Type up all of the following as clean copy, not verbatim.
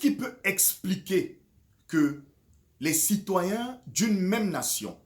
qui peut expliquer que les citoyens d'une même nation,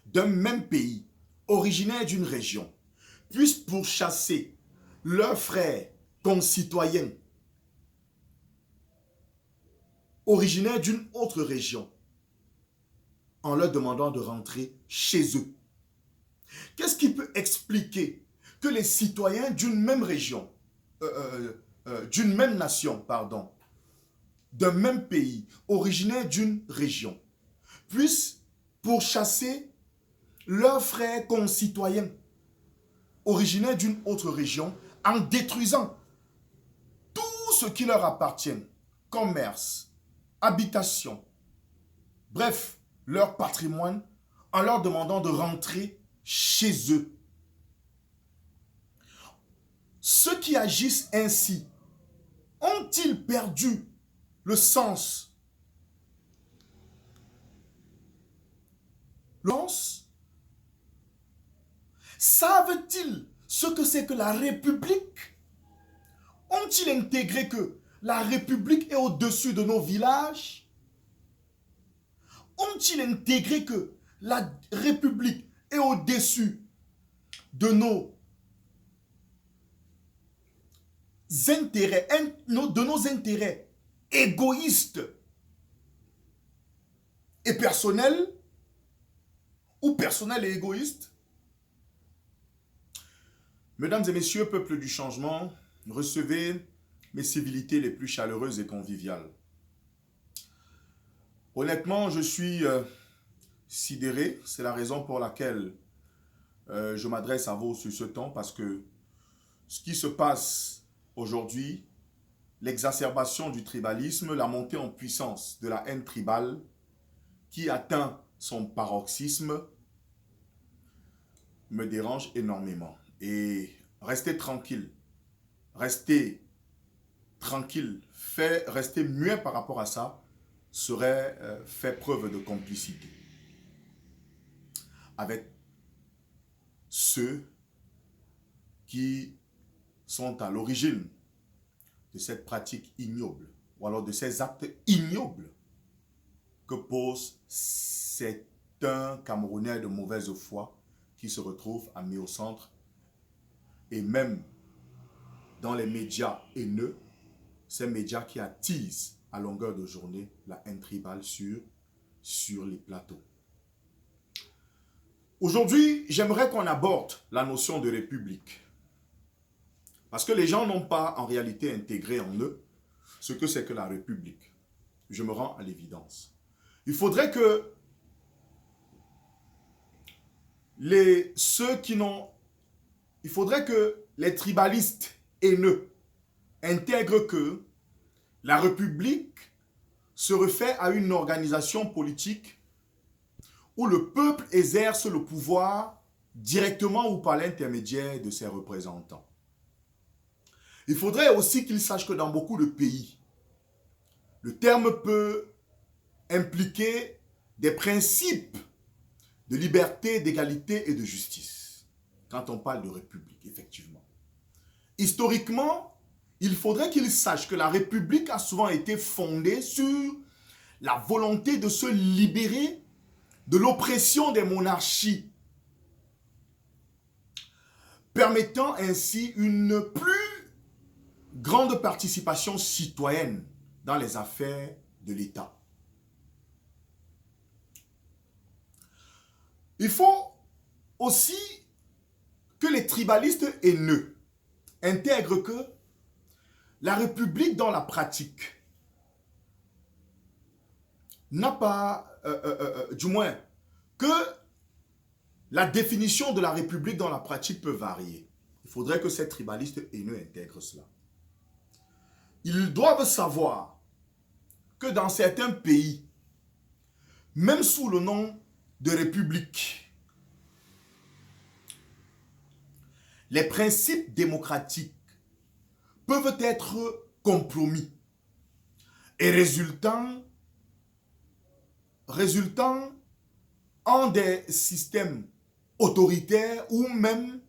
d'un même pays, originaires d'une région, puissent pourchasser leurs frères concitoyens originaires d'une autre région en leur demandant de rentrer chez eux? Qu'est-ce qui peut expliquer que les citoyens d'une même région, d'une même nation, pardon, d'un même pays, originaires d'une région, puissent pourchasser leurs frères concitoyens originaires d'une autre région en détruisant tout ce qui leur appartient, commerce, habitation, bref, leur patrimoine, en leur demandant de rentrer chez eux? Ceux qui agissent ainsi ont-ils perdu le sens? Savent-ils ce que c'est que la République? Ont-ils intégré que la République est au-dessus de nos villages? Ont-ils intégré que la République est au-dessus de nos intérêts égoïstes et personnels, ou personnels et égoïstes? Mesdames et messieurs, peuple du changement, recevez mes civilités les plus chaleureuses et conviviales. Honnêtement, je suis sidéré. C'est la raison pour laquelle je m'adresse à vous sur ce ton, parce que ce qui se passe aujourd'hui, l'exacerbation du tribalisme, la montée en puissance de la haine tribale qui atteint son paroxysme, me dérange énormément. Et restez tranquille, restez muet par rapport à ça, serait faire preuve de complicité avec ceux qui sont à l'origine de cette pratique ignoble, ou alors de ces actes ignobles que pose certains Camerounais de mauvaise foi qui se retrouvent mis au centre, et même dans les médias haineux, ces médias qui attisent à longueur de journée la haine tribale sur les plateaux. Aujourd'hui, j'aimerais qu'on aborde la notion de république. Parce que les gens n'ont pas en réalité intégré en eux ce que c'est que la république. Je me rends à l'évidence. Il faudrait que les tribalistes haineux intègrent que la République se réfère à une organisation politique où le peuple exerce le pouvoir directement ou par l'intermédiaire de ses représentants. Il faudrait aussi qu'ils sachent que dans beaucoup de pays, le terme peut impliquer des principes de liberté, d'égalité et de justice. Quand on parle de République, effectivement. Historiquement, il faudrait qu'ils sachent que la République a souvent été fondée sur la volonté de se libérer de l'oppression des monarchies, permettant ainsi une plus grande participation citoyenne dans les affaires de l'État. Il faut aussi que les tribalistes haineux intègrent que la République dans la pratique n'a pas, du moins, que la définition de la République dans la pratique peut varier. Il faudrait que ces tribalistes haineux intègrent cela. Ils doivent savoir que dans certains pays, même sous le nom de République, les principes démocratiques peuvent être compromis et résultant en des systèmes autoritaires où même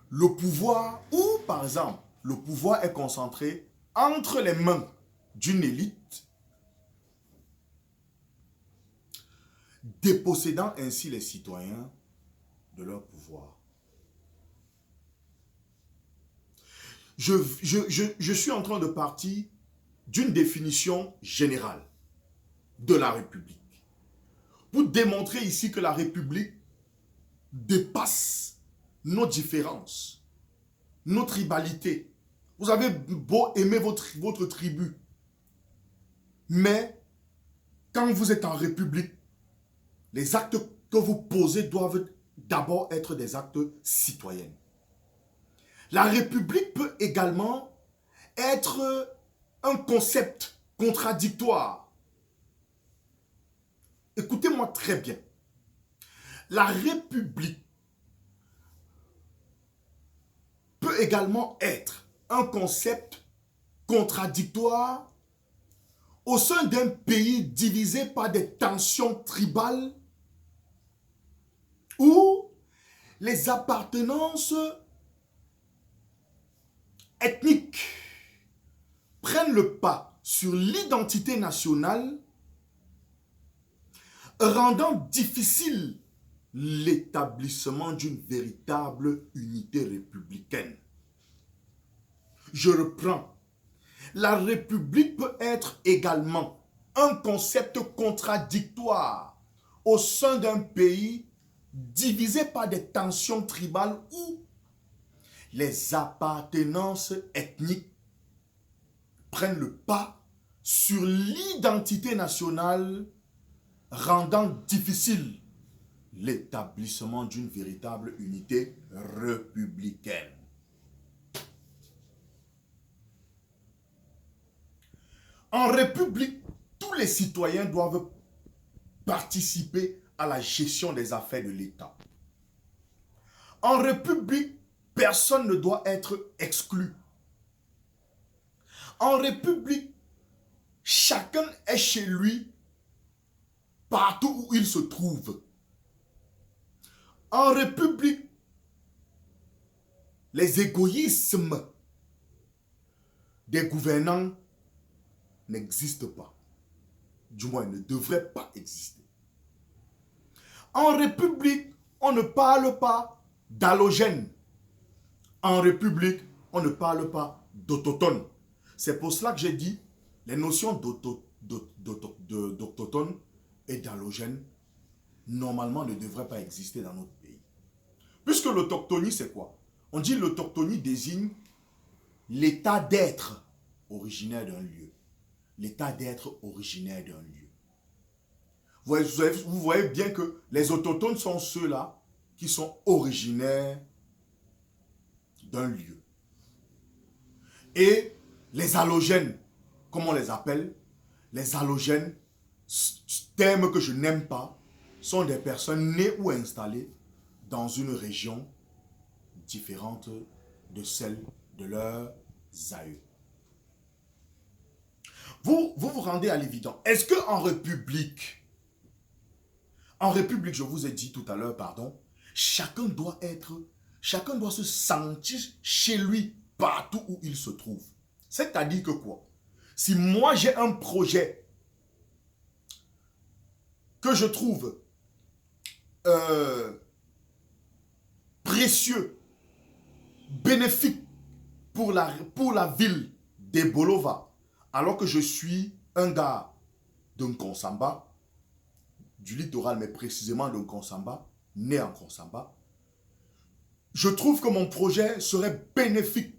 le pouvoir, ou par exemple, le pouvoir est concentré entre les mains d'une élite, dépossédant ainsi les citoyens de leur pouvoir. Je suis en train de partir d'une définition générale de la République pour démontrer ici que la République dépasse nos différences, nos tribalités. Vous avez beau aimer votre tribu, mais quand vous êtes en République, les actes que vous posez doivent d'abord être des actes citoyens. La République peut également être un concept contradictoire. Écoutez-moi très bien. La République peut également être un concept contradictoire au sein d'un pays divisé par des tensions tribales où les appartenances ethniques prennent le pas sur l'identité nationale, rendant difficile l'établissement d'une véritable unité républicaine. Je reprends. La République peut être également un concept contradictoire au sein d'un pays divisé par des tensions tribales où les appartenances ethniques prennent le pas sur l'identité nationale, rendant difficile l'établissement d'une véritable unité républicaine. En République, tous les citoyens doivent participer à la gestion des affaires de l'État. En République, personne ne doit être exclu. En République, chacun est chez lui partout où il se trouve. En République, les égoïsmes des gouvernants n'existent pas. Du moins, ne devraient pas exister. En République, on ne parle pas d'allogène. En République, on ne parle pas d'autochtone. C'est pour cela que j'ai dit les notions d'autochtone et d'allogène normalement ne devraient pas exister dans notre pays. Puisque l'autochtonie, c'est quoi? On dit l'autochtonie désigne l'état d'être originaire d'un lieu. L'état d'être originaire d'un lieu. Vous voyez bien que les autochtones sont ceux-là qui sont originaires d'un lieu. Et les allogènes, comment on les appelle? Les allogènes, terme que je n'aime pas, sont des personnes nées ou installées dans une région différente de celle de leurs aïeux. Vous vous rendez à l'évident. Est-ce qu'en République, je vous ai dit tout à l'heure, pardon, chacun doit se sentir chez lui partout où il se trouve. C'est-à-dire que quoi? Si moi j'ai un projet que je trouve précieux, bénéfique pour la ville d'Ebolova, alors que je suis un gars d'un Konsamba, du littoral, mais précisément d'un Konsamba, né en Konsamba, je trouve que mon projet serait bénéfique,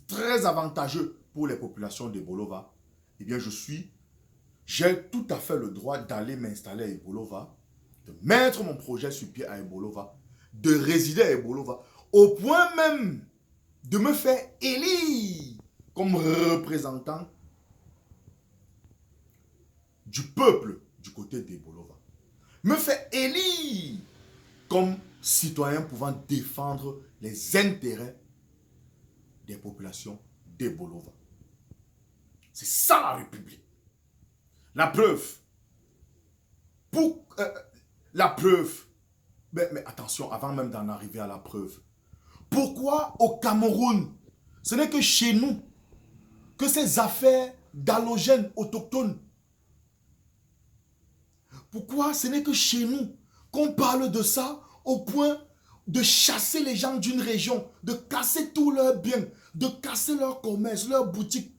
très avantageux pour les populations d'Ebolova. Eh bien, j'ai tout à fait le droit d'aller m'installer à Ebolova, de mettre mon projet sur pied à Ebolova, de résider à Ebolova, au point même de me faire élire comme représentant du peuple du côté d'Ebolova. Me faire élire comme citoyen pouvant défendre les intérêts des populations d'Ebolova. C'est ça la République. La preuve. Mais attention, avant même d'en arriver à la preuve. Pourquoi au Cameroun, ce n'est que chez nous que ces affaires d'halogènes autochtones. Pourquoi ce n'est que chez nous qu'on parle de ça au point de chasser les gens d'une région, de casser tous leurs biens, de casser leur commerce, leurs boutiques,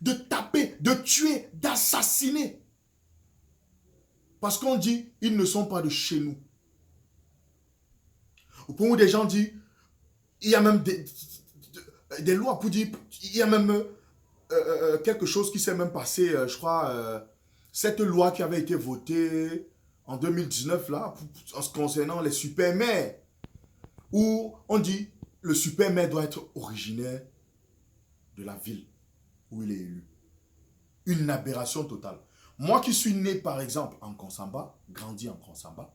de taper, de tuer, d'assassiner. Parce qu'on dit, ils ne sont pas de chez nous. Au point où des gens disent, il y a même des lois pour dire, il y a même quelque chose qui s'est même passé, je crois, cette loi qui avait été votée en 2019, là, en ce concernant les super-maires, où on dit, le super-maire doit être originaire de la ville où il est élu. Une aberration totale. Moi qui suis né, par exemple, en Konsamba, grandi en Konsamba,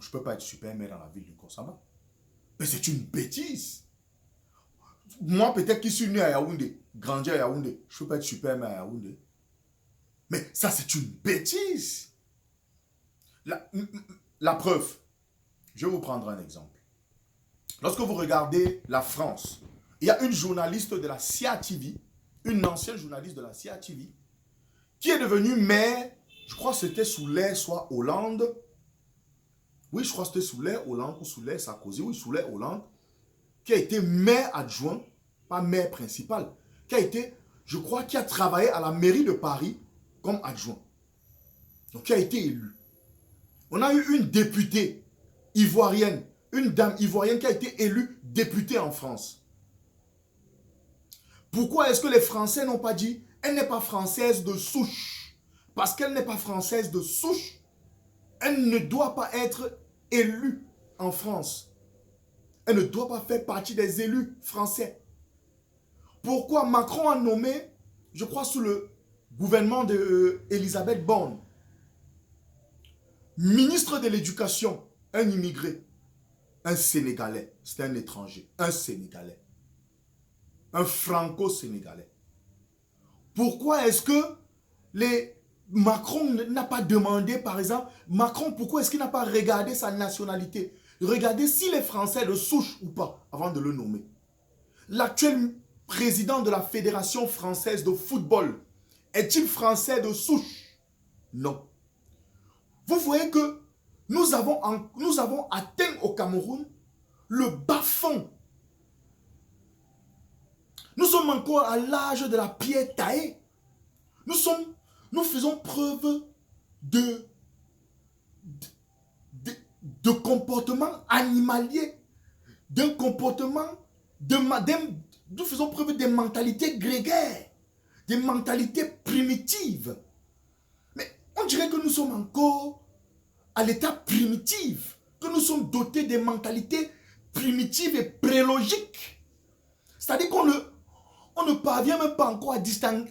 je ne peux pas être super-maire dans la ville de Konsamba. Mais c'est une bêtise. Moi, peut-être qui suis né à Yaoundé, grandi à Yaoundé, je ne peux pas être super-maire à Yaoundé. Mais ça, c'est une bêtise. La preuve, je vais vous prendre un exemple. Lorsque vous regardez la France, il y a une journaliste de la CIA TV, une ancienne journaliste de la CIA TV, qui est devenue maire, je crois que c'était sous l'ère soit Hollande. Oui, je crois que c'était sous l'ère Hollande ou sous l'ère Sarkozy, oui, sous l'ère Hollande, qui a été maire adjoint, pas maire principal, qui a été, je crois, qui a travaillé à la mairie de Paris comme adjoint. Donc, qui a été élu. On a eu une députée ivoirienne, une dame ivoirienne qui a été élue députée en France. Pourquoi est-ce que les Français n'ont pas dit, elle n'est pas française de souche? Parce qu'elle n'est pas française de souche, elle ne doit pas être élue en France. Elle ne doit pas faire partie des élus français. Pourquoi Macron a nommé, je crois sous le gouvernement d'Elisabeth Borne, ministre de l'Éducation, un immigré, un Sénégalais, c'est un étranger, un Sénégalais, un franco-sénégalais. Pourquoi est-ce que Macron n'a pas demandé, par exemple, Macron, pourquoi est-ce qu'il n'a pas regardé sa nationalité? Regardez s'il est français de souche ou pas, avant de le nommer. L'actuel président de la Fédération française de football, est-il français de souche? Non. Vous voyez que nous avons atteint au Cameroun le bas-fond. Nous sommes encore à l'âge de la pierre taillée. Nous faisons preuve de comportement animalier, d'un comportement, nous faisons preuve de mentalités grégaires, des mentalités primitives. Mais on dirait que nous sommes encore à l'état primitif, que nous sommes dotés de mentalités primitives et prélogiques. C'est-à-dire qu'on ne parvient même pas encore à distinguer,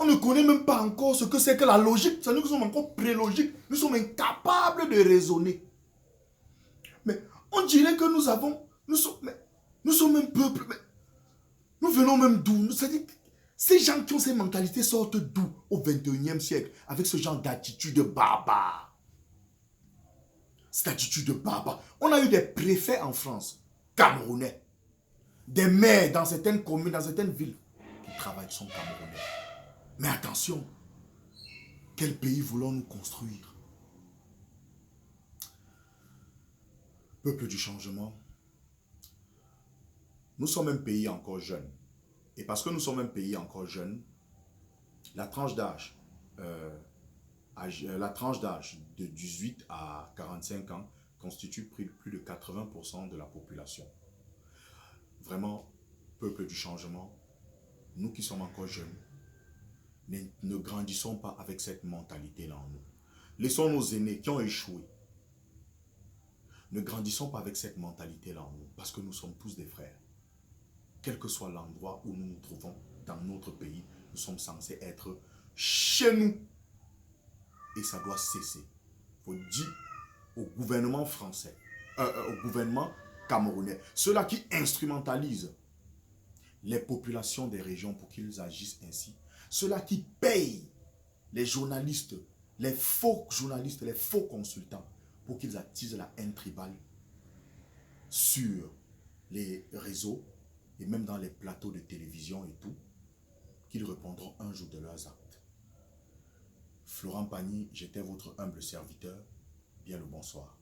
on ne connaît même pas encore ce que c'est que la logique. C'est-à-dire que nous sommes encore prélogiques. Nous sommes incapables de raisonner. Mais on dirait que nous sommes un peuple. Mais nous venons même d'où? C'est-à-dire que ces gens qui ont ces mentalités sortent d'où au 21e siècle avec ce genre d'attitude barbare? Cette attitude de barbare. On a eu des préfets en France, camerounais. Des maires dans certaines communes, dans certaines villes qui travaillent, sont camerounais. Mais attention, quel pays voulons-nous construire? Peuple du changement, nous sommes un pays encore jeune. Et parce que nous sommes un pays encore jeune, la tranche d'âge de 18 à 45 ans constitue plus de 80% de la population. Vraiment, peuple du changement, nous qui sommes encore jeunes, ne grandissons pas avec cette mentalité-là en nous. Laissons nos aînés qui ont échoué. Ne grandissons pas avec cette mentalité-là en nous, parce que nous sommes tous des frères. Quel que soit l'endroit où nous nous trouvons dans notre pays, nous sommes censés être chez nous. Et ça doit cesser. Il faut dire au gouvernement français, au gouvernement camerounais, ceux-là qui instrumentalisent les populations des régions pour qu'ils agissent ainsi, ceux-là qui payent les journalistes, les faux journalistes, les faux consultants pour qu'ils attisent la haine tribale sur les réseaux et même dans les plateaux de télévision et tout. qu'ils répondront un jour de leurs actes. Florent Pagny, j'étais votre humble serviteur. Bien le bonsoir.